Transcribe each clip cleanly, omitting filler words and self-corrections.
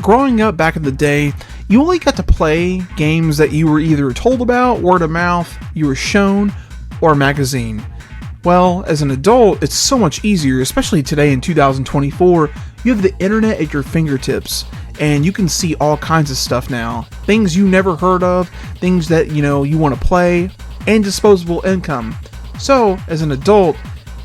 Growing up back in the day, you only got to play games that you were either told about, word of mouth, you were shown, or a magazine. Well, as an adult, it's so much easier, especially today in 2024. You have the internet at your fingertips, and you can see all kinds of stuff now. Things you never heard of, things that, you want to play, and disposable income. So, as an adult,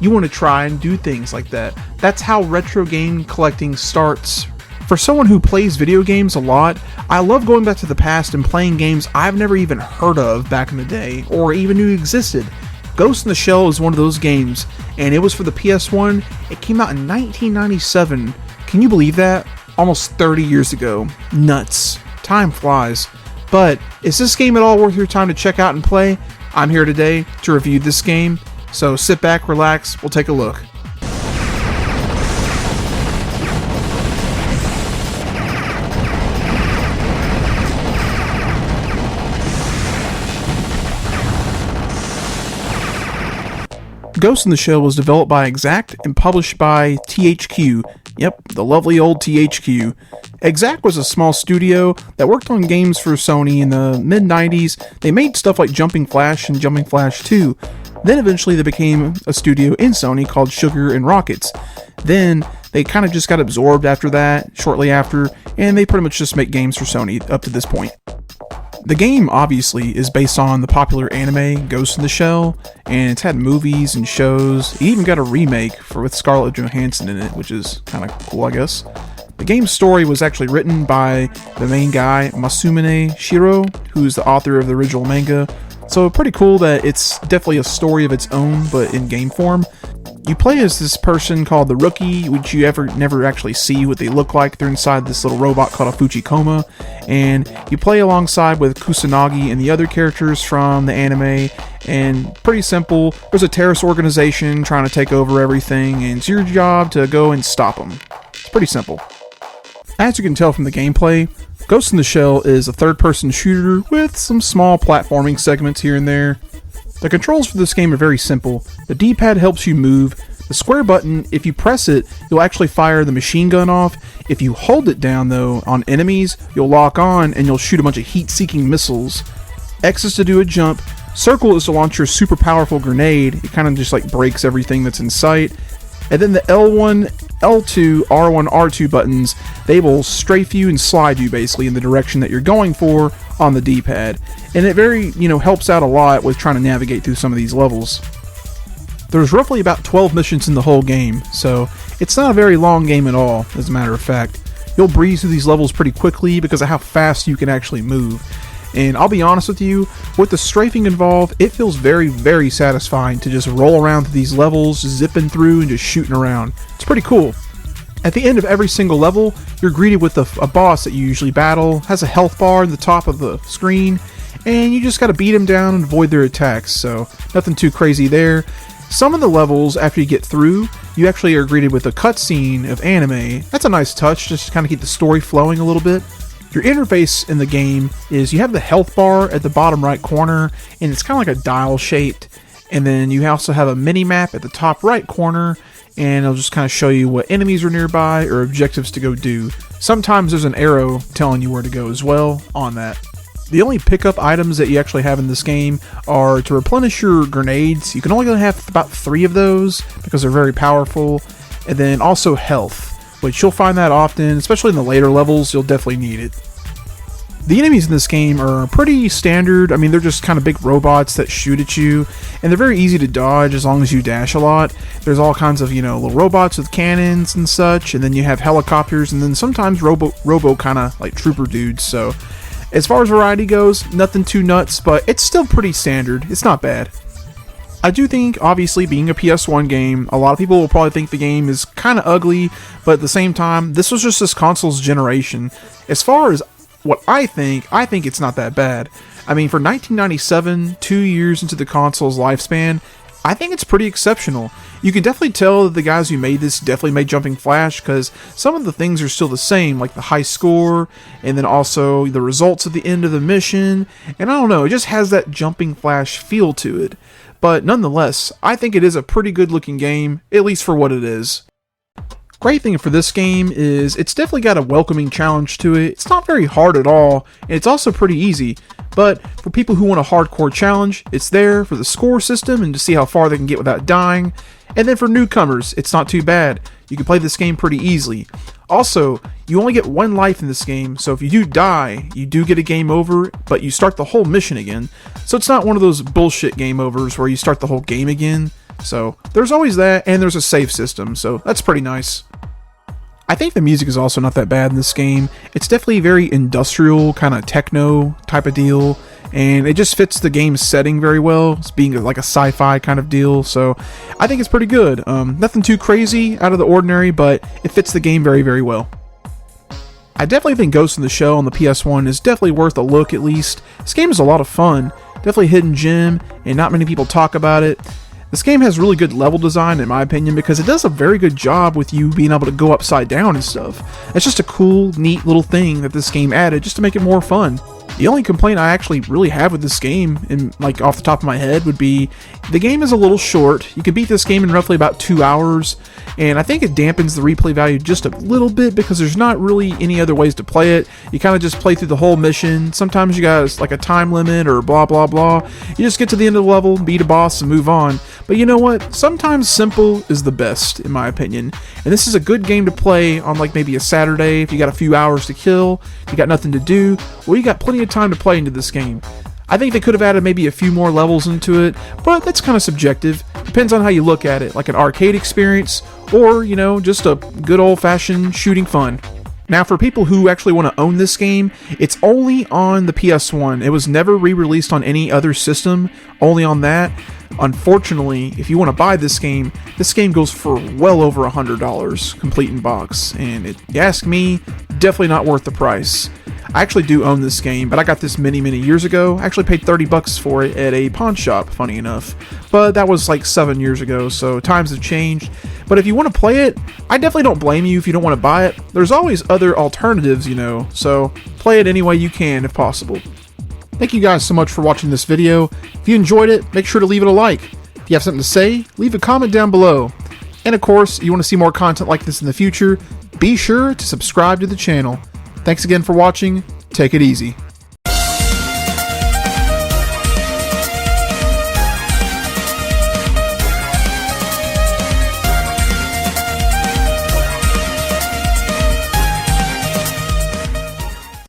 you want to try and do things like that. That's how retro game collecting starts. For someone who plays video games a lot, I love going back to the past and playing games I've never even heard of back in the day, or even knew existed. Ghost in the Shell is one of those games, and it was for the PS1. It came out in 1997. Can you believe that? Almost 30 years ago. Nuts. Time flies. But is this game at all worth your time to check out and play? I'm here today to review this game, so sit back, relax, we'll take a look. Ghost in the Shell was developed by Exact and published by THQ. Yep, the lovely old THQ. Exact was a small studio that worked on games for Sony in the mid-90s. They made stuff like Jumping Flash and Jumping Flash 2. Then eventually they became a studio in Sony called Sugar and Rockets. Then they kind of just got absorbed after that, shortly after, and they pretty much just make games for Sony up to this point. The game, obviously, is based on the popular anime Ghost in the Shell, and it's had movies and shows. It even got a remake with Scarlett Johansson in it, which is kind of cool, I guess. The game's story was actually written by the main guy, Masumune Shiro, who's the author of the original manga, so pretty cool that it's definitely a story of its own, but in game form. You play as this person called the Rookie, which you never actually see what they look like. They're inside this little robot called a Fujikoma, and you play alongside with Kusanagi and the other characters from the anime, and pretty simple. There's a terrorist organization trying to take over everything, and it's your job to go and stop them. It's pretty simple. As you can tell from the gameplay, Ghost in the Shell is a third-person shooter with some small platforming segments here and there. The controls for this game are very simple. The D-pad helps you move. The square button, if you press it, you'll actually fire the machine gun off. If you hold it down, though, on enemies, you'll lock on and you'll shoot a bunch of heat-seeking missiles. X is to do a jump. Circle is to launch your super powerful grenade. It kind of just like breaks everything that's in sight. And then the L1, L2, R1, R2 buttons, they will strafe you and slide you basically in the direction that you're going for on the D-pad. And it very, helps out a lot with trying to navigate through some of these levels. There's roughly about 12 missions in the whole game, so it's not a very long game at all, as a matter of fact. You'll breeze through these levels pretty quickly because of how fast you can actually move. And I'll be honest with you, with the strafing involved, it feels very, very satisfying to just roll around through these levels, zipping through and just shooting around. It's pretty cool. At the end of every single level, you're greeted with a boss that you usually battle, has a health bar at the top of the screen, and you just gotta beat them down and avoid their attacks, so nothing too crazy there. Some of the levels, after you get through, you actually are greeted with a cutscene of anime. That's a nice touch, just to kind of keep the story flowing a little bit. Your interface in the game is you have the health bar at the bottom right corner, and it's kind of like a dial shaped. And then you also have a mini map at the top right corner, and it'll just kind of show you what enemies are nearby or objectives to go do. Sometimes there's an arrow telling you where to go as well on that. The only pickup items that you actually have in this game are to replenish your grenades. You can only have about 3 of those because they're very powerful, and then also health, which you'll find that often, especially in the later levels. You'll definitely need it. The enemies in this game are pretty standard. I mean, they're just kind of big robots that shoot at you, and they're very easy to dodge as long as you dash a lot. There's all kinds of, little robots with cannons and such, and then you have helicopters, and then sometimes robo kind of like trooper dudes. So as far as variety goes, nothing too nuts, but it's still pretty standard. It's not bad. I do think, obviously, being a PS1 game, a lot of people will probably think the game is kind of ugly, but at the same time, this was just this console's generation. As far as what I think it's not that bad. I mean, for 1997, 2 years into the console's lifespan, I think it's pretty exceptional. You can definitely tell that the guys who made this definitely made Jumping Flash, because some of the things are still the same, like the high score, and then also the results at the end of the mission, and I don't know, it just has that Jumping Flash feel to it. But nonetheless, I think it is a pretty good looking game, at least for what it is. Great thing for this game is it's definitely got a welcoming challenge to it. It's not very hard at all, and it's also pretty easy. But for people who want a hardcore challenge, it's there for the score system and to see how far they can get without dying. And then for newcomers, it's not too bad. You can play this game pretty easily. Also, you only get one life in this game, so if you do die, you do get a game over, but you start the whole mission again. So it's not one of those bullshit game overs where you start the whole game again. So there's always that, and there's a save system, so that's pretty nice. I think the music is also not that bad in this game. It's definitely very industrial, kind of techno type of deal, and it just fits the game's setting very well. It's being like a sci-fi kind of deal, so I think it's pretty good. Nothing too crazy out of the ordinary, but it fits the game very, very well. I definitely think Ghost in the Shell on the PS1 is definitely worth a look at least. This game is a lot of fun, definitely a hidden gem, and not many people talk about it. This game has really good level design in my opinion because it does a very good job with you being able to go upside down and stuff. It's just a cool, neat little thing that this game added just to make it more fun. The only complaint I actually really have with this game, and like off the top of my head, would be the game is a little short. You can beat this game in roughly about 2 hours, and I think it dampens the replay value just a little bit because there's not really any other ways to play it. You kind of just play through the whole mission. Sometimes you got like a time limit or blah blah blah. You just get to the end of the level, beat a boss, and move on. But you know what? Sometimes simple is the best, in my opinion. And this is a good game to play on like maybe a Saturday if you got a few hours to kill, you got nothing to do. Well, you got plenty of time to play into this game. I think they could have added maybe a few more levels into it, but that's kind of subjective. Depends on how you look at it, like an arcade experience, or, you know, just a good old-fashioned shooting fun. Now, for people who actually want to own this game, it's only on the PS1. It was never re-released on any other system, only on that. Unfortunately, if you want to buy this game goes for well over $100, complete in box, and if you ask me, definitely not worth the price. I actually do own this game, but I got this many years ago. I actually paid $30 for it at a pawn shop, funny enough. But that was like 7 years ago, so times have changed. But if you want to play it, I definitely don't blame you if you don't want to buy it. There's always other alternatives, you know, so play it any way you can if possible. Thank you guys so much for watching this video. If you enjoyed it, make sure to leave it a like. If you have something to say, leave a comment down below. And of course, if you want to see more content like this in the future, be sure to subscribe to the channel. Thanks again for watching. Take it easy.